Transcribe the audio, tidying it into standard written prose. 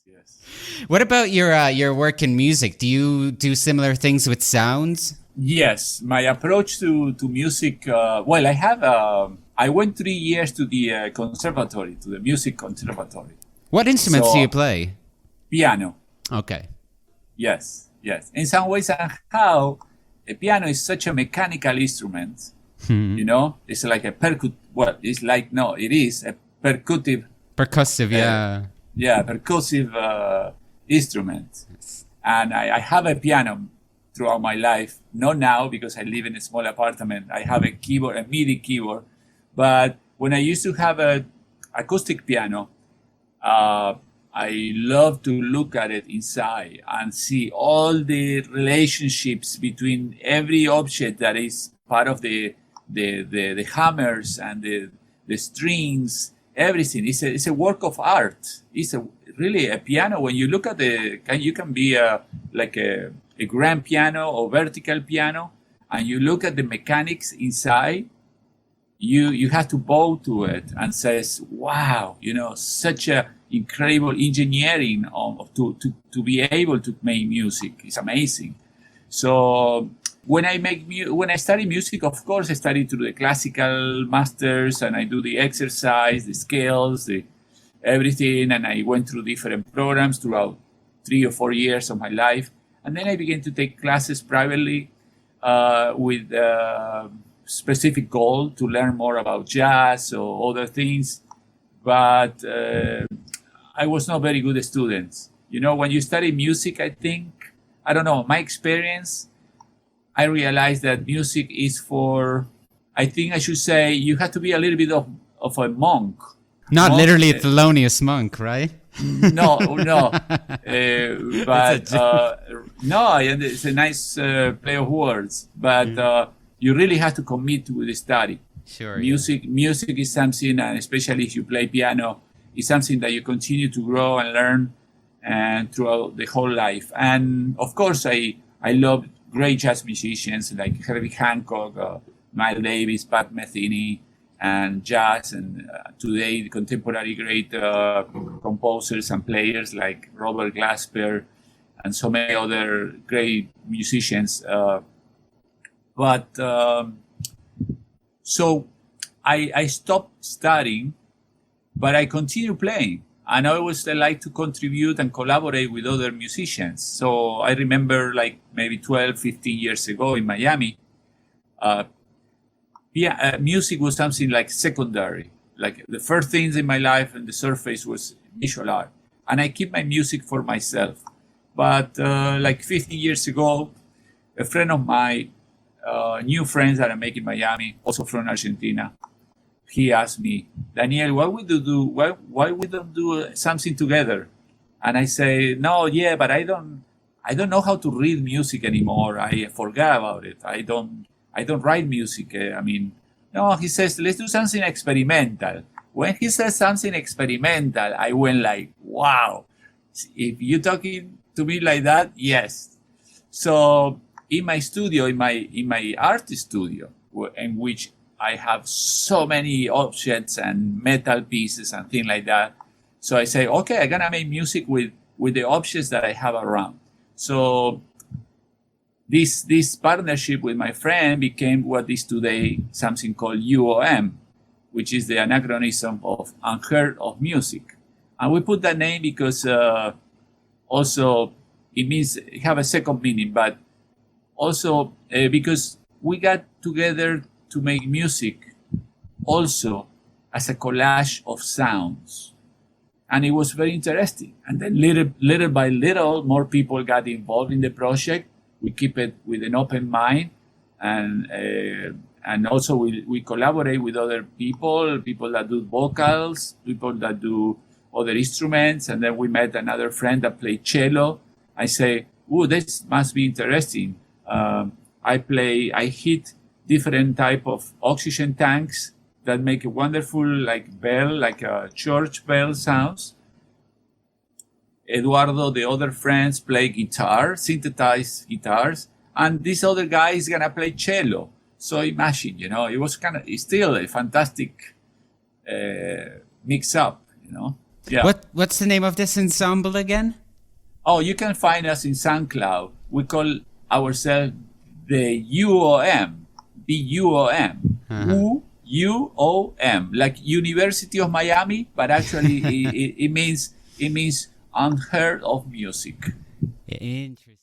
yes. What about your work in music? Do you do similar things with sounds? Yes, my approach to music. Well, I went 3 years to the conservatory, to the music conservatory. What instruments do you So play? piano, Okay. yes, yes. In some ways, and how a piano is such a mechanical instrument. You know, it's like a Well, it's like no, it is a percussive. Percussive, Uh, yeah. yeah, percussive instrument. And I have a piano throughout my life. Not now because I live in a small apartment. I have a keyboard, a MIDI keyboard. But when I used to have a acoustic piano, uh, I love to look at it inside and see all the relationships between every object that is part of the hammers and the strings, everything. It's a work of art. It's really a piano. When you look at you can be like a grand piano or vertical piano, and you look at the mechanics inside. You have to bow to it and says, "Wow, such a incredible engineering to be able to make music. It's amazing." So when I study music, of course, I study through the classical masters and I do the exercise, the scales, the everything. And I went through different programs throughout 3 or 4 years of my life. And then I began to take classes privately with specific goal to learn more about jazz or other things. But I was not very good student. When you study music, I don't know, my experience, I realized that music is I think I should say, you have to be a little bit of a monk. Not Monk, literally a Thelonious Monk, right? no, no. But no, it's a nice play of words. But you really have to commit to the study. Sure. Music is something, and especially if you play piano, is something that you continue to grow and learn, and throughout the whole life. And of course, I love great jazz musicians like Herbie Hancock, Miles Davis, Pat Metheny, and jazz, and today the contemporary great composers and players like Robert Glasper and so many other great musicians. But so I stopped studying, but I continue playing. And I always like to contribute and collaborate with other musicians. So I remember like maybe 12, 15 years ago in Miami, music was something like secondary. Like the first things in my life on the surface was visual art. And I keep my music for myself. But like 15 years ago, a friend of mine, new friends that I make in Miami, also from Argentina, he asked me, Daniel, why we don't do something together? And I say, no, yeah, but I don't know how to read music anymore. I forgot about it. I don't write music. No, he says, let's do something experimental. When he says something experimental, I went like, wow, if you're talking to me like that, yes. So in my studio, in my art studio, in which I have so many objects and metal pieces and things like that. So I say, okay, I'm gonna make music with the objects that I have around. So this partnership with my friend became what is today something called UOM, which is the anachronism of Unheard of Music. And we put that name because also it have a second meaning, but also because we got together to make music also as a collage of sounds. And it was very interesting. And then little by little, more people got involved in the project. We keep it with an open mind. And also we collaborate with other people that do vocals, people that do other instruments. And then we met another friend that played cello. I say, oh, this must be interesting. I hit different type of oxygen tanks that make a wonderful like bell, like a church bell sounds. Eduardo, the other friends play guitar, synthesized guitars, and this other guy is gonna play cello. So imagine, it was it's still a fantastic mix up. Yeah. What's the name of this ensemble again? Oh, you can find us in SoundCloud. We call ourselves the UOM, BUOM, UOM, like University of Miami, but actually it means unheard of music. Interesting.